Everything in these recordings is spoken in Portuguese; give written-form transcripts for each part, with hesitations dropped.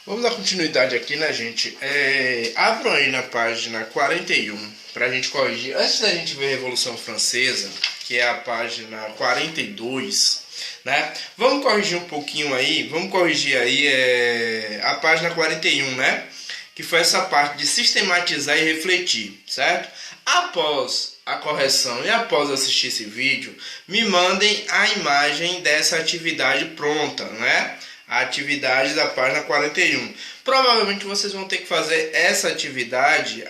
Vamos dar continuidade aqui, né, gente? Abram aí na página 41 para a gente corrigir. Antes da gente ver a Revolução Francesa, que é a página 42, né? Vamos corrigir um pouquinho aí. Vamos corrigir aí a página 41, né? Que foi essa parte de sistematizar e refletir, certo? Após a correção e após assistir esse vídeo, me mandem a imagem dessa atividade pronta, né? A atividade da página 41. Provavelmente vocês vão ter que fazer essa atividade,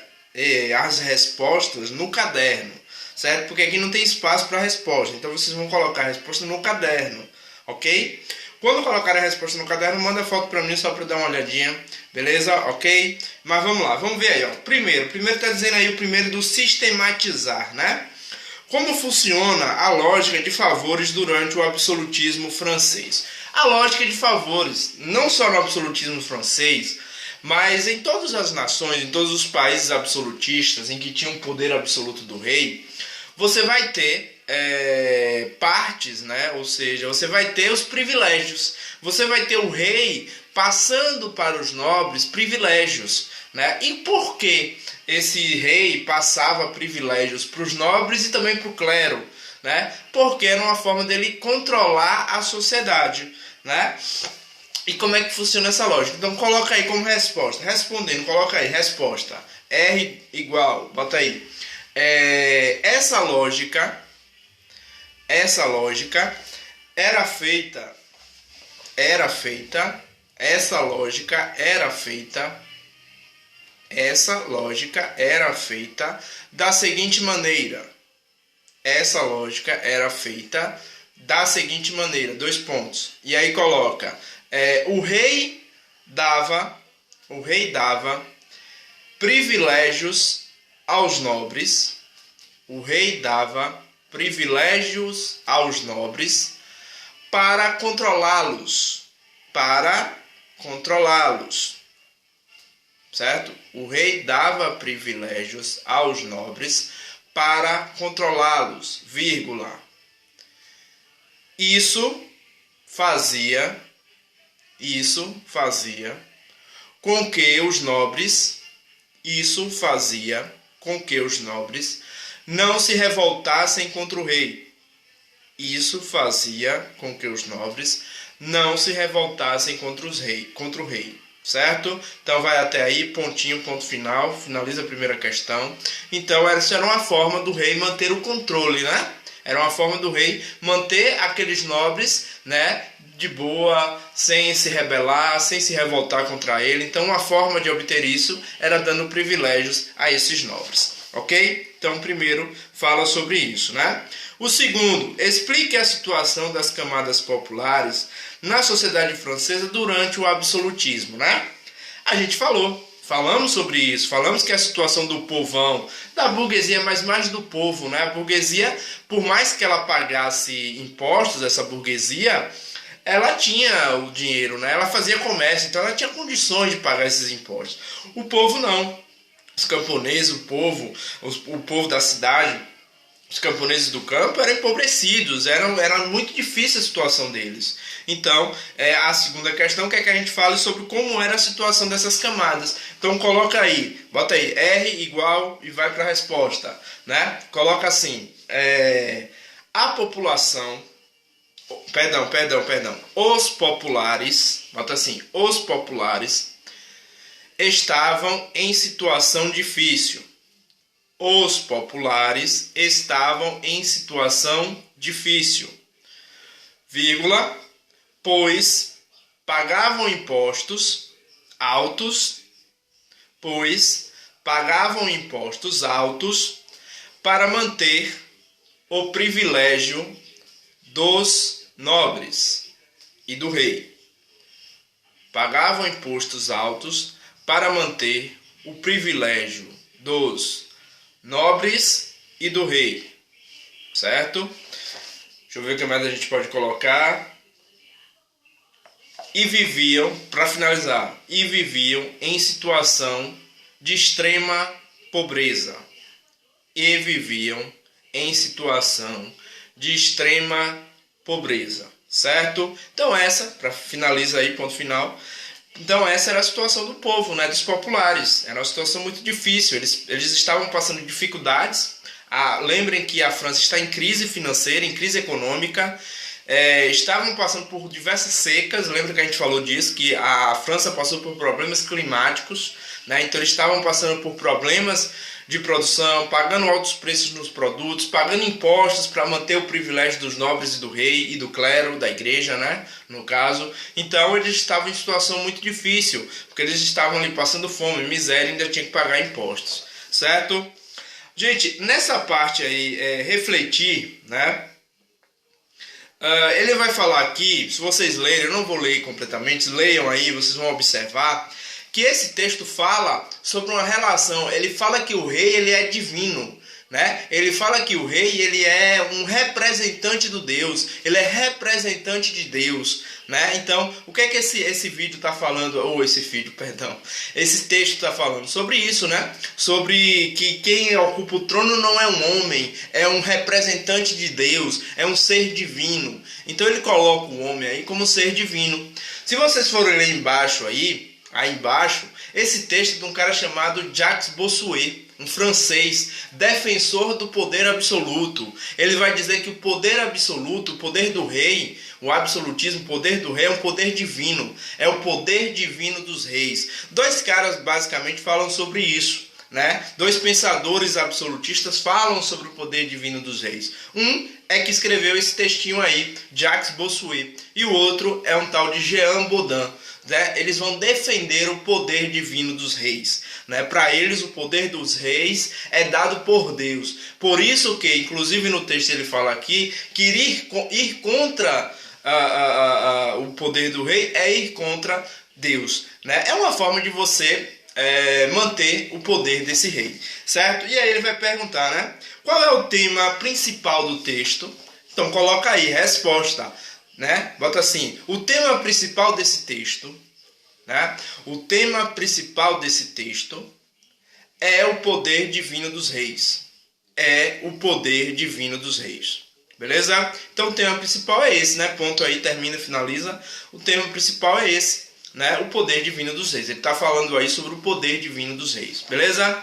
as respostas, no caderno, certo? Porque aqui não tem espaço para resposta, então vocês vão colocar a resposta no caderno, ok? Quando colocar a resposta no caderno, manda foto para mim só para dar uma olhadinha, beleza? Ok? Mas vamos lá, vamos ver aí, ó. Primeiro está dizendo aí o primeiro do sistematizar, né? Como funciona a lógica de favores durante o absolutismo francês? A lógica de favores, não só no absolutismo francês, mas em todas as nações, em todos os países absolutistas em que tinha um poder absoluto do rei, você vai ter partes, né? Ou seja, você vai ter os privilégios. Você vai ter o rei passando para os nobres privilégios, né? E por que esse rei passava privilégios para os nobres e também para o clero, né? Porque era uma forma dele controlar a sociedade, né? E como é que funciona essa lógica? Então coloca aí como resposta. Respondendo, coloca aí, resposta. R igual, bota aí. Essa lógica era feita, essa lógica era feita da seguinte maneira. Essa lógica era feita da seguinte maneira, dois pontos. E aí coloca, o rei dava privilégios aos nobres. O rei dava privilégios aos nobres para controlá-los. Certo? O rei dava privilégios aos nobres para controlá-los, vírgula. Isso fazia com que os nobres não se revoltassem contra o rei. Isso fazia com que os nobres não se revoltassem contra o rei. Certo? Então vai até aí, pontinho, ponto final, finaliza a primeira questão. Então essa era uma forma do rei manter o controle, né? Era uma forma do rei manter aqueles nobres, né, de boa, sem se rebelar, sem se revoltar contra ele. Então uma forma de obter isso era dando privilégios a esses nobres, ok? Então o primeiro fala sobre isso, né? O segundo, explique a situação das camadas populares na sociedade francesa durante o absolutismo, né? A gente falamos sobre isso, falamos que a situação do povão, da burguesia, mas mais do povo, né? A burguesia, por mais que ela pagasse impostos, essa burguesia, ela tinha o dinheiro, né? Ela fazia comércio, então ela tinha condições de pagar esses impostos. O povo não. Os camponeses, o povo da cidade, os camponeses do campo eram empobrecidos, era muito difícil a situação deles. Então, a segunda questão quer que a gente fale sobre como era a situação dessas camadas. Então, coloca aí, bota aí, R igual e vai para a resposta, né? Coloca assim, a população, perdão, os populares, bota assim, os populares estavam em situação difícil. Os populares estavam em situação difícil, vírgula, pois pagavam impostos altos, para manter o privilégio dos nobres e do rei. Pagavam impostos altos para manter o privilégio dos nobres e do rei, certo? Deixa eu ver o que mais a gente pode colocar. E viviam, para finalizar, em situação de extrema pobreza. Certo? Então essa, para finalizar aí, ponto final, Então essa era a situação do povo, né, dos populares. Era uma situação muito difícil. Eles estavam passando dificuldades. Lembrem que a França está em crise financeira, em crise econômica. Estavam passando por diversas secas. Lembra que a gente falou disso, que a França passou por problemas climáticos, né? Então eles estavam passando por problemas de produção, pagando altos preços nos produtos, pagando impostos para manter o privilégio dos nobres e do rei e do clero, da igreja, né? No caso. Então eles estavam em situação muito difícil, porque eles estavam ali passando fome, miséria e ainda tinham que pagar impostos, certo? Gente, nessa parte aí, refletir, né? Ele vai falar aqui, se vocês lerem, eu não vou ler completamente, leiam aí, vocês vão observar que esse texto fala sobre uma relação. Ele fala que o rei ele é divino, né? Ele fala que o rei ele é um representante do Deus, ele é representante de Deus, né? Então, o que é que esse vídeo está falando, ou esse vídeo, perdão, esse texto está falando? Sobre isso, né? Sobre que quem ocupa o trono não é um homem, é um representante de Deus, é um ser divino. Então ele coloca o homem aí como ser divino. Se vocês forem ler embaixo aí embaixo, esse texto é de um cara chamado Jacques Bossuet, um francês, defensor do poder absoluto. Ele vai dizer que o poder absoluto, o poder do rei, o absolutismo, o poder do rei é um poder divino, é o poder divino dos reis. Dois caras basicamente falam sobre isso, né? Dois pensadores absolutistas falam sobre o poder divino dos reis. Um é que escreveu esse textinho aí, Jacques Bossuet, e o outro é um tal de Jean Bodin. Né? Eles vão defender o poder divino dos reis, né? Para eles o poder dos reis é dado por Deus. Por isso que, inclusive no texto ele fala aqui, que ir contra o poder do rei é ir contra Deus, né? É uma forma de você manter o poder desse rei, certo? E aí ele vai perguntar, né? Qual é o tema principal do texto? Então coloca aí, resposta. Né? Bota assim, o tema principal desse texto, né? O tema principal desse texto é o poder divino dos reis. É o poder divino dos reis. Beleza? Então o tema principal é esse, né? Ponto aí, termina, finaliza. O tema principal é esse, né? O poder divino dos reis. Ele está falando aí sobre o poder divino dos reis. Beleza?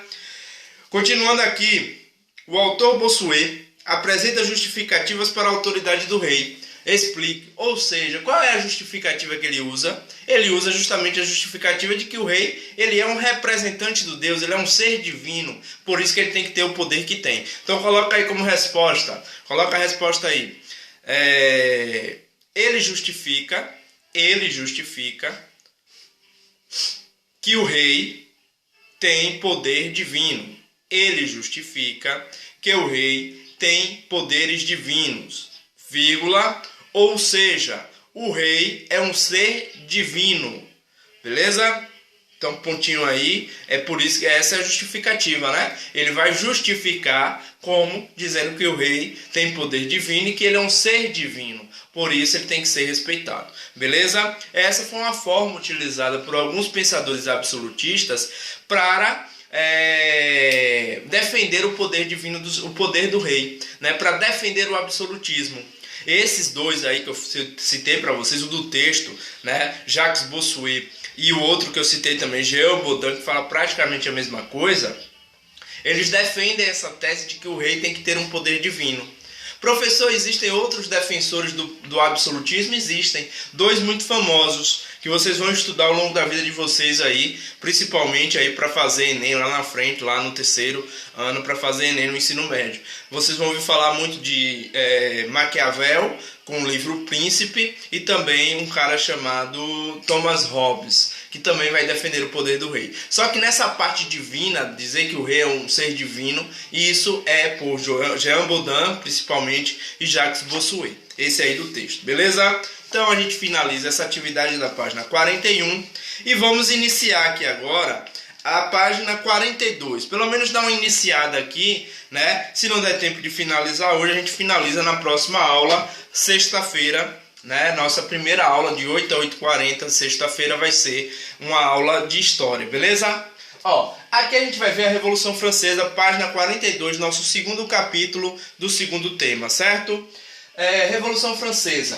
Continuando aqui, o autor Bossuet apresenta justificativas para a autoridade do rei. Explique, ou seja, qual é a justificativa que ele usa? Ele usa justamente a justificativa de que o rei ele é um representante do Deus, ele é um ser divino, por isso que ele tem que ter o poder que tem. Então coloca aí como resposta, coloca a resposta aí. Ele justifica que o rei tem poder divino. Ele justifica que o rei tem poderes divinos, vírgula, ou seja, o rei é um ser divino, beleza? Então, pontinho aí, é por isso que essa é a justificativa, né? Ele vai justificar como dizendo que o rei tem poder divino e que ele é um ser divino, por isso ele tem que ser respeitado, beleza? Essa foi uma forma utilizada por alguns pensadores absolutistas para defender o poder divino, o poder do rei, né? Para defender o absolutismo. Esses dois aí que eu citei para vocês, o do texto, né, Jacques Bossuet, e o outro que eu citei também, Jean Bodin, que fala praticamente a mesma coisa, eles defendem essa tese de que o rei tem que ter um poder divino. Professor, existem outros defensores do absolutismo? Existem. Dois muito famosos, que vocês vão estudar ao longo da vida de vocês aí, principalmente aí para fazer Enem lá na frente, lá no terceiro ano, para fazer Enem no ensino médio. Vocês vão ouvir falar muito de Maquiavel, com o livro O Príncipe, e também um cara chamado Thomas Hobbes, que também vai defender o poder do rei. Só que nessa parte divina, dizer que o rei é um ser divino, isso é por Jean Bodin, principalmente, e Jacques Bossuet. Esse aí do texto, beleza? Então a gente finaliza essa atividade da página 41 e vamos iniciar aqui agora a página 42. Pelo menos dar uma iniciada aqui, né? Se não der tempo de finalizar hoje, a gente finaliza na próxima aula, sexta-feira, né? Nossa primeira aula de 8 a 8h40, sexta-feira vai ser uma aula de história, beleza? Ó, aqui a gente vai ver a Revolução Francesa, página 42, nosso segundo capítulo do segundo tema, certo? Revolução Francesa.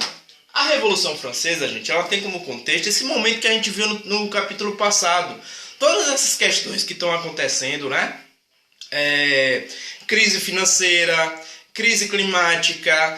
A Revolução Francesa, gente, ela tem como contexto esse momento que a gente viu no capítulo passado. Todas essas questões que estão acontecendo, né? Crise financeira, crise climática,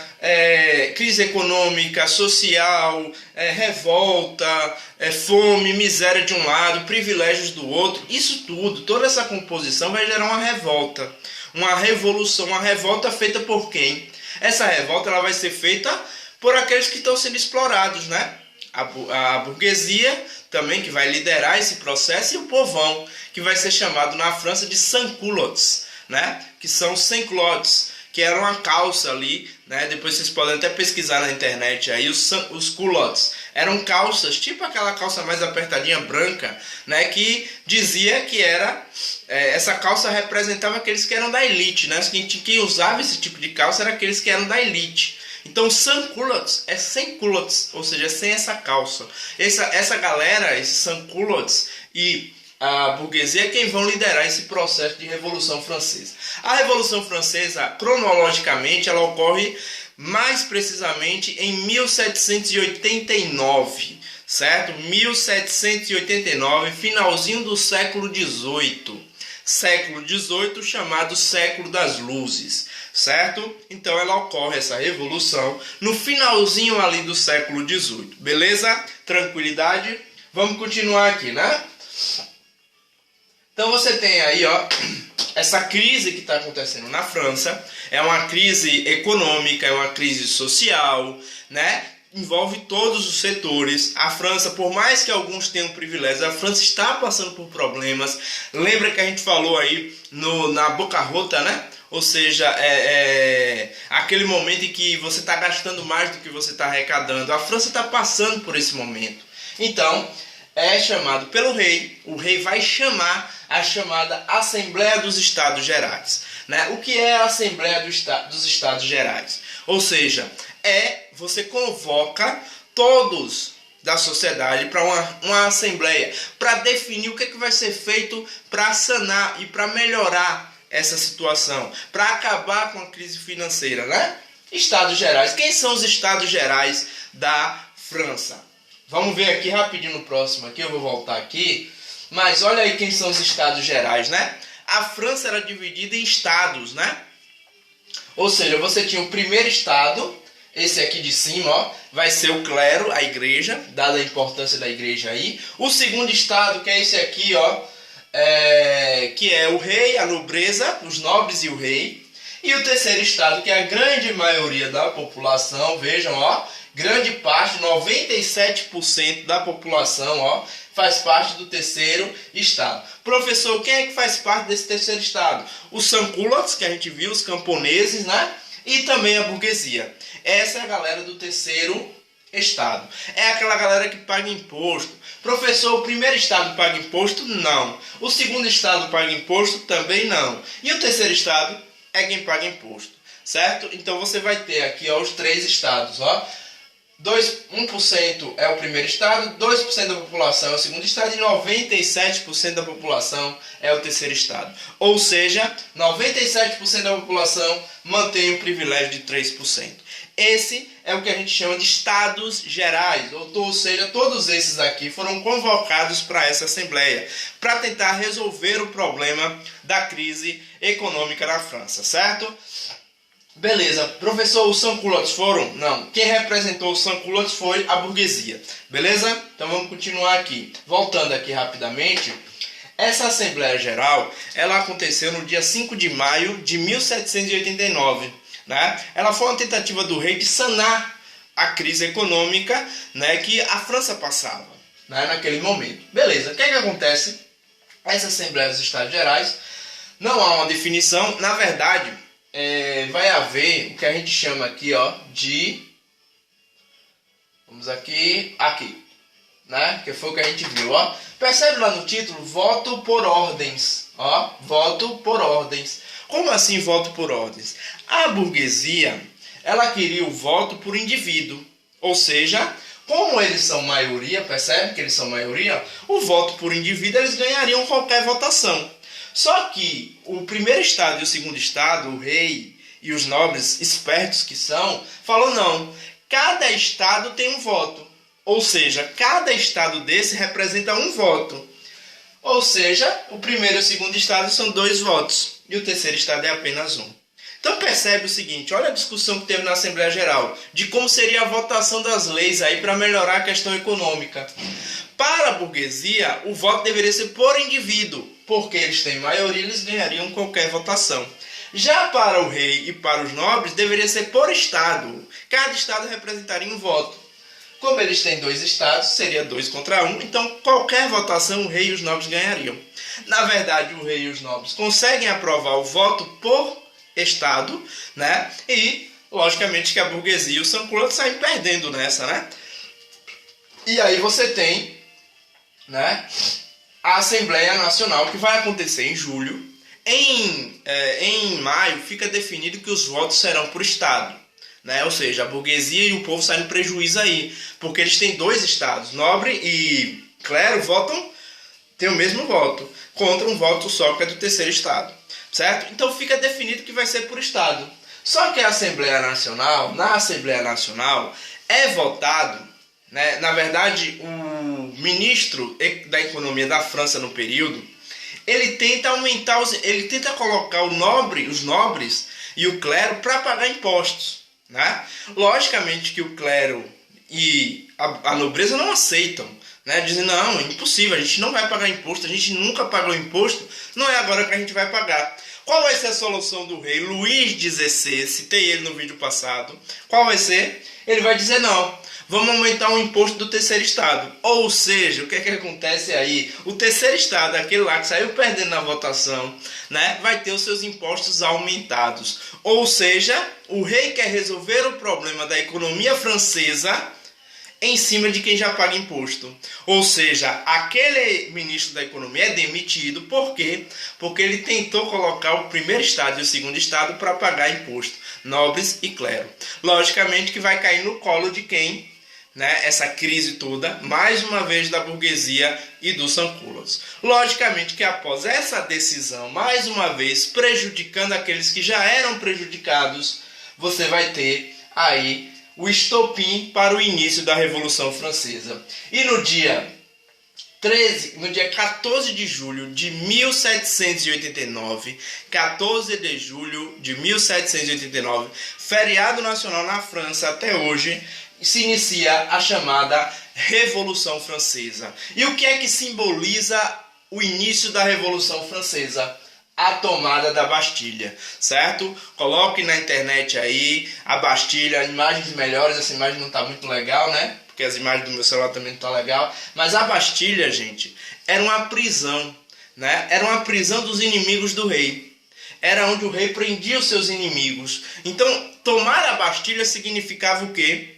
crise econômica, social, revolta, fome, miséria de um lado, privilégios do outro. Isso tudo, toda essa composição vai gerar uma revolta, uma revolução, uma revolta feita por quem? Essa revolta ela vai ser feita por aqueles que estão sendo explorados, né? A burguesia também, que vai liderar esse processo, e o povão, que vai ser chamado na França de sans-culottes, né? Que são sans-culottes, que era uma calça ali, né? Depois vocês podem até pesquisar na internet aí, os culottes. Eram calças, tipo aquela calça mais apertadinha branca, né? Que dizia que era... essa calça representava aqueles que eram da elite, né? Quem usava esse tipo de calça era aqueles que eram da elite. Então, sans-culottes é sem culottes, ou seja, sem essa calça. Essa galera, esses sans-culottes e a burguesia é quem vão liderar esse processo de Revolução Francesa. A Revolução Francesa, cronologicamente, ela ocorre mais precisamente em 1789, certo? 1789, finalzinho do século XVIII. Século XVIII, chamado Século das Luzes, certo? Então ela ocorre, essa revolução, no finalzinho ali do século XVIII, beleza? Tranquilidade? Vamos continuar aqui, né? Então você tem aí, ó, essa crise que está acontecendo na França. É uma crise econômica, é uma crise social, né? Envolve todos os setores. A França, por mais que alguns tenham privilégios, a França está passando por problemas. Lembra que a gente falou aí na bancarrota, né? Ou seja, aquele momento em que você está gastando mais do que você está arrecadando. A França está passando por esse momento. Então, é chamado pelo rei. O rei vai chamar a chamada Assembleia dos Estados Gerais, né? O que é a Assembleia dos Estados Gerais? Ou seja, você convoca todos da sociedade para uma assembleia, para definir o que vai ser feito para sanar e para melhorar essa situação, para acabar com a crise financeira, né? Estados Gerais. Quem são os Estados Gerais da França? Vamos ver aqui rapidinho no próximo aqui, eu vou voltar aqui. Mas olha aí quem são os Estados Gerais, né? A França era dividida em estados, né? Ou seja, você tinha o primeiro estado, esse aqui de cima, ó, vai ser o clero, a igreja, dada a importância da igreja aí. O segundo estado, que é esse aqui, ó, que é o rei, a nobreza, os nobres e o rei. E o terceiro estado, que é a grande maioria da população, vejam, ó, grande parte, 97% da população, ó, faz parte do terceiro estado. Professor, quem é que faz parte desse terceiro estado? Os sans-culottes, que a gente viu, os camponeses, né? E também a burguesia. Essa é a galera do terceiro estado. É aquela galera que paga imposto. Professor, o primeiro estado paga imposto? Não. O segundo estado paga imposto? Também não. E o terceiro estado é quem paga imposto, certo? Então você vai ter aqui, ó, os três estados, ó. 1% é o primeiro estado, 2% da população é o segundo estado e 97% da população é o terceiro estado. Ou seja, 97% da população mantém o privilégio de 3%. Esse é o que a gente chama de Estados Gerais, ou seja, todos esses aqui foram convocados para essa Assembleia, para tentar resolver o problema da crise econômica na França, certo? Beleza, professor, os sans-culottes foram? Não, quem representou os sans-culottes foi a burguesia, beleza? Então vamos continuar aqui. Voltando aqui rapidamente, essa Assembleia Geral, ela aconteceu no dia 5 de maio de 1789, né? Ela foi uma tentativa do rei de sanar a crise econômica, né, que a França passava, né, naquele momento. Beleza, o que é que acontece? Essa Assembleia dos Estados Gerais, não há uma definição, na verdade... vai haver o que a gente chama aqui, ó, de... Vamos aqui, né? Que foi o que a gente viu, ó. Percebe lá no título? Voto por ordens, ó. Voto por ordens. Como assim voto por ordens? A burguesia, ela queria o voto por indivíduo. Ou seja, como eles são maioria, percebe que eles são maioria? O voto por indivíduo, eles ganhariam qualquer votação. Só que o primeiro estado e o segundo estado, o rei e os nobres espertos que são, falou não, cada estado tem um voto. Ou seja, cada estado desse representa um voto. Ou seja, o primeiro e o segundo estado são 2 votos. E o terceiro estado é apenas 1. Então percebe o seguinte, olha a discussão que teve na Assembleia Geral, de como seria a votação das leis aí para melhorar a questão econômica. Para a burguesia, o voto deveria ser por indivíduo, porque eles têm maioria, eles ganhariam qualquer votação. Já para o rei e para os nobres, deveria ser por estado. Cada estado representaria um voto. Como eles têm 2 estados, seria 2 contra 1, então qualquer votação o rei e os nobres ganhariam. Na verdade, o rei e os nobres conseguem aprovar o voto por estado, né? E, logicamente, que a burguesia e o sans-culottes saem perdendo nessa, né? E aí você tem, né, a Assembleia Nacional, que vai acontecer em julho. Em maio fica definido que os votos serão por estado, né? Ou seja, a burguesia e o povo saem no prejuízo aí, porque eles têm 2 estados, nobre e clero têm o mesmo voto, contra um voto só que é do terceiro estado, certo? Então fica definido que vai ser por estado. Só que na Assembleia Nacional é votado, né? Na verdade, o ministro da Economia da França no período, ele tenta colocar os nobres e o clero para pagar impostos, né? Logicamente que o clero e a nobreza não aceitam, né? Dizem, não, é impossível, a gente não vai pagar imposto, a gente nunca pagou imposto, não é agora que a gente vai pagar. Qual vai ser a solução do rei Luís XVI? Citei ele no vídeo passado. Qual vai ser? Ele vai dizer, não, vamos aumentar o imposto do terceiro estado. Ou seja, o que é que acontece aí? O terceiro estado, aquele lá que saiu perdendo na votação, né, vai ter os seus impostos aumentados. Ou seja, o rei quer resolver o problema da economia francesa em cima de quem já paga imposto. Ou seja, aquele ministro da economia é demitido. Por quê? Porque ele tentou colocar o primeiro estado e o segundo estado para pagar imposto. Nobres e clero. Logicamente que vai cair no colo de quem? Né, essa crise toda, mais uma vez da burguesia e dos sans-culottes. Logicamente que após essa decisão, mais uma vez prejudicando aqueles que já eram prejudicados, você vai ter aí o estopim para o início da Revolução Francesa. E no dia 14 de julho de 1789, 14 de julho de 1789, feriado nacional na França até hoje, se inicia a chamada Revolução Francesa. E o que é que simboliza o início da Revolução Francesa? A tomada da Bastilha, certo? Coloque na internet aí a Bastilha, imagens melhores. Essa imagem não está muito legal, né? Porque as imagens do meu celular também não estão legal. Mas a Bastilha, gente, era uma prisão, né? Era uma prisão dos inimigos do rei. Era onde o rei prendia os seus inimigos. Então, tomar a Bastilha significava o quê?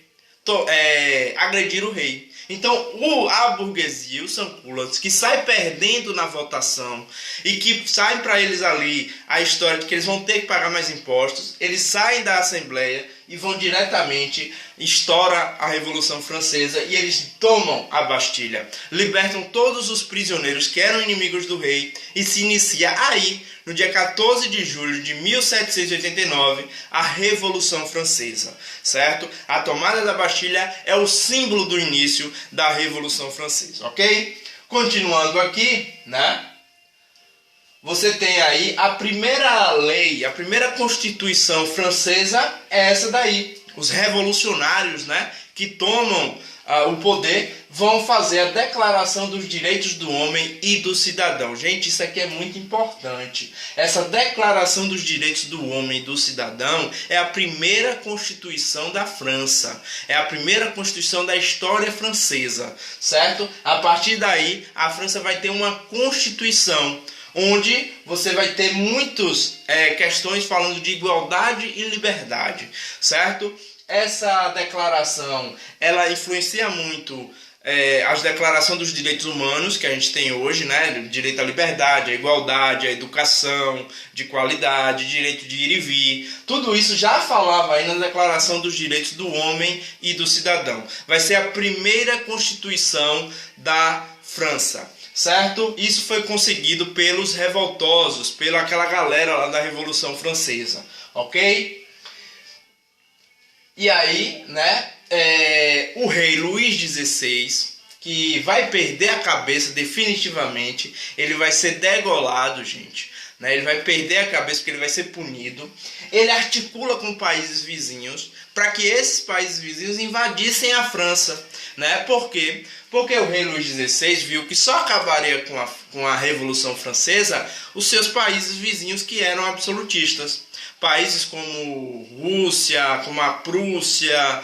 Agredir o rei. Então a burguesia, os sans-culottes, que sai perdendo na votação e que sai para eles ali a história de que eles vão ter que pagar mais impostos, eles saem da Assembleia e vão diretamente, estoura a Revolução Francesa e eles tomam a Bastilha, libertam todos os prisioneiros que eram inimigos do rei e se inicia aí, no dia 14 de julho de 1789, a Revolução Francesa, certo? A tomada da Bastilha é o símbolo do início da Revolução Francesa, ok? Continuando aqui, né? Você tem aí a primeira lei, a primeira Constituição francesa é essa daí. Os revolucionários, né, que tomam o poder vão fazer a Declaração dos Direitos do Homem e do Cidadão. Gente, isso aqui é muito importante. Essa Declaração dos Direitos do Homem e do Cidadão é a primeira Constituição da França. É a primeira Constituição da história francesa, certo? A partir daí, a França vai ter uma Constituição onde você vai ter muitas questões falando de igualdade e liberdade, certo? Essa declaração, ela influencia muito as declarações dos direitos humanos que a gente tem hoje, né? Direito à liberdade, à igualdade, à educação de qualidade, direito de ir e vir. Tudo isso já falava aí na Declaração dos Direitos do Homem e do Cidadão. Vai ser a primeira Constituição da França, certo? Isso foi conseguido pelos revoltosos, pela aquela galera lá da Revolução Francesa, ok? E aí, né, o rei Luís XVI, que vai perder a cabeça definitivamente. Ele vai ser degolado, gente, né? Ele vai perder a cabeça porque ele vai ser punido. Ele articula com países vizinhos para que esses países vizinhos invadissem a França, né? Por quê? Porque o rei Luís XVI viu que só acabaria com a Revolução Francesa os seus países vizinhos que eram absolutistas. Países como Rússia, como a Prússia,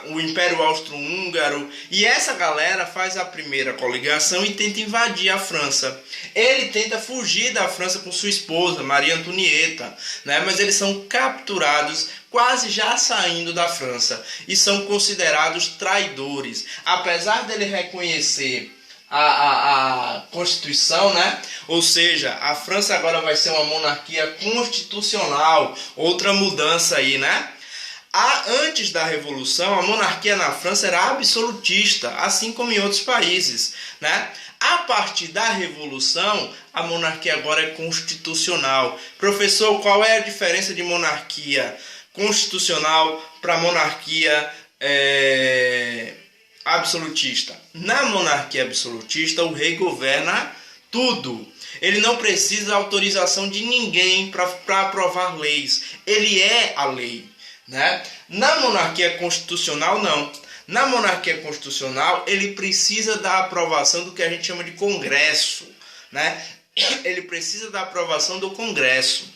o Império Austro-Húngaro, e essa galera faz a primeira coligação e tenta invadir a França. Ele tenta fugir da França com sua esposa, Maria Antonieta, né? Mas eles são capturados quase já saindo da França e são considerados traidores. Apesar dele reconhecer a Constituição, né? Ou seja, a França agora vai ser uma monarquia constitucional, outra mudança aí, né? Antes da Revolução, a monarquia na França era absolutista, assim como em outros países, né? A partir da Revolução, a monarquia agora é constitucional. Professor, qual é a diferença de monarquia constitucional para monarquia absolutista? Na monarquia absolutista, o rei governa tudo. Ele não precisa da autorização de ninguém para aprovar leis. Ele é a lei, né? Na monarquia constitucional, não. Na monarquia constitucional, ele precisa da aprovação do que a gente chama de Congresso, né? Ele precisa da aprovação do Congresso.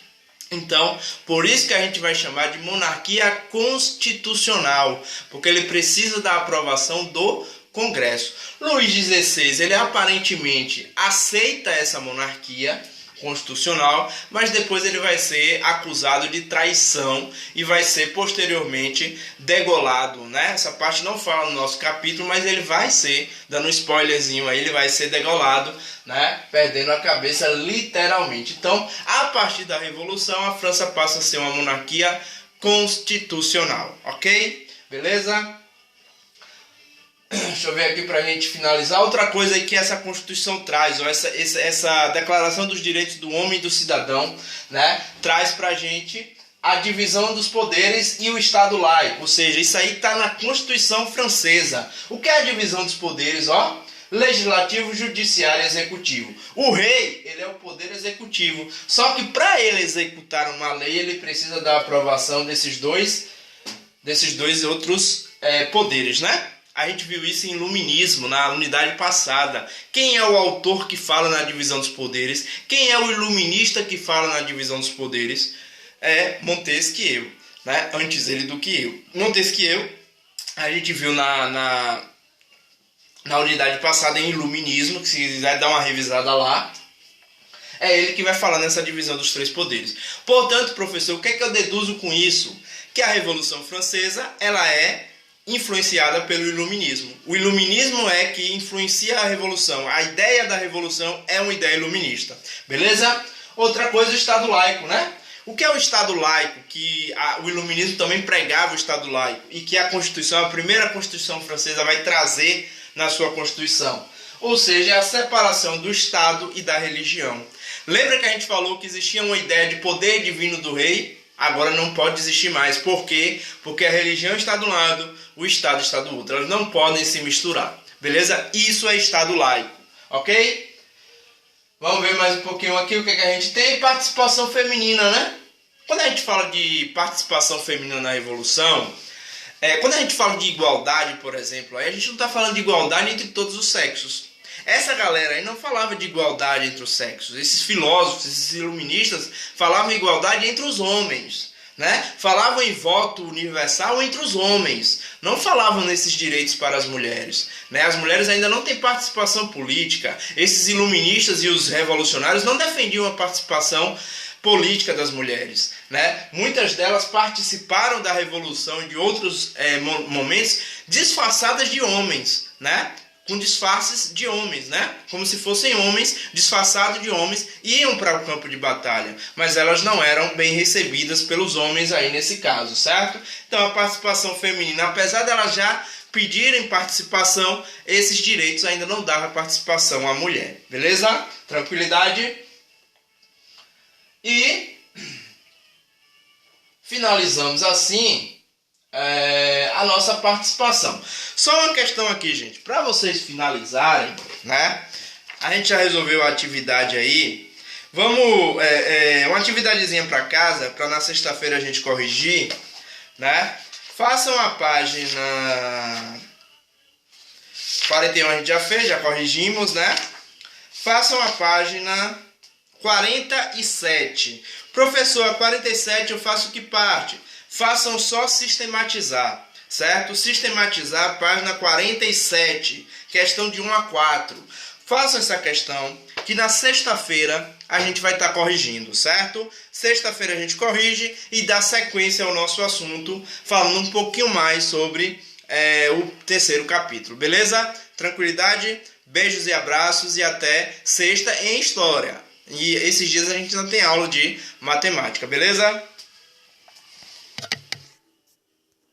Então, por isso que a gente vai chamar de monarquia constitucional, porque ele precisa da aprovação do Congresso. Luís XVI, ele aparentemente aceita essa monarquia constitucional, mas depois ele vai ser acusado de traição e vai ser posteriormente degolado, né? Essa parte não fala no nosso capítulo, mas ele vai ser, dando um spoilerzinho aí, ele vai ser degolado, né? Perdendo a cabeça literalmente. Então, a partir da Revolução, a França passa a ser uma monarquia constitucional, ok? Beleza? Deixa eu ver aqui para a gente finalizar. Outra coisa aí que essa Constituição traz, ó, essa Declaração dos Direitos do Homem e do Cidadão, né, traz para a gente a divisão dos poderes e o Estado laico. Ou seja, isso aí está na Constituição Francesa. O que é a divisão dos poderes? Ó? Legislativo, Judiciário e Executivo. O rei, ele é o poder executivo. Só que para ele executar uma lei, ele precisa da aprovação desses dois outros poderes, né? A gente viu isso em Iluminismo, na unidade passada. Quem é o autor que fala na divisão dos poderes? Quem é o iluminista que fala na divisão dos poderes? É Montesquieu, né? Antes ele do que eu. Montesquieu, a gente viu na unidade passada em Iluminismo, que se quiser dar uma revisada lá, é ele que vai falar nessa divisão dos três poderes. Portanto, professor, o que é que eu deduzo com isso? Que a Revolução Francesa, ela é influenciada pelo iluminismo. O iluminismo é que influencia a revolução. A ideia da revolução é uma ideia iluminista. Beleza? Outra coisa, o Estado laico, né? O que é o Estado laico? Que o iluminismo também pregava o Estado laico e que a Constituição, a primeira Constituição francesa, vai trazer na sua Constituição. Ou seja, a separação do Estado e da religião. Lembra que a gente falou que existia uma ideia de poder divino do rei? Agora não pode existir mais. Por quê? Porque a religião está de um lado, o Estado está do outro. Elas não podem se misturar. Beleza? Isso é Estado laico. Ok? Vamos ver mais um pouquinho aqui o que a gente tem. Participação feminina, né? Quando a gente fala de participação feminina na Revolução, quando a gente fala de igualdade, por exemplo, aí a gente não está falando de igualdade entre todos os sexos. Essa galera aí não falava de igualdade entre os sexos. Esses filósofos, esses iluministas falavam em igualdade entre os homens, né? Falavam em voto universal entre os homens. Não falavam nesses direitos para as mulheres, né? As mulheres ainda não têm participação política. Esses iluministas e os revolucionários não defendiam a participação política das mulheres, né? Muitas delas participaram da revolução e de outros momentos disfarçadas de homens, né? Com disfarces de homens, né? Como se fossem homens disfarçados de homens, iam para o campo de batalha, mas elas não eram bem recebidas pelos homens aí nesse caso, certo? Então a participação feminina, apesar delas já pedirem participação, esses direitos ainda não davam participação à mulher, beleza? Tranquilidade? E finalizamos assim a nossa participação. Só uma questão aqui, gente, para vocês finalizarem, né? A gente já resolveu a atividade aí. Vamos, uma atividadezinha para casa, para na sexta-feira a gente corrigir, né? Façam a página 41, a gente já fez, já corrigimos, né? Façam a página 47. Professor, a 47 eu faço que parte? Façam só sistematizar, certo? Sistematizar a página 47, questão de 1 a 4. Façam essa questão, que na sexta-feira a gente vai estar corrigindo, certo? Sexta-feira a gente corrige e dá sequência ao nosso assunto, falando um pouquinho mais sobre o terceiro capítulo, beleza? Tranquilidade, beijos e abraços e até sexta em História. E esses dias a gente ainda tem aula de matemática, beleza?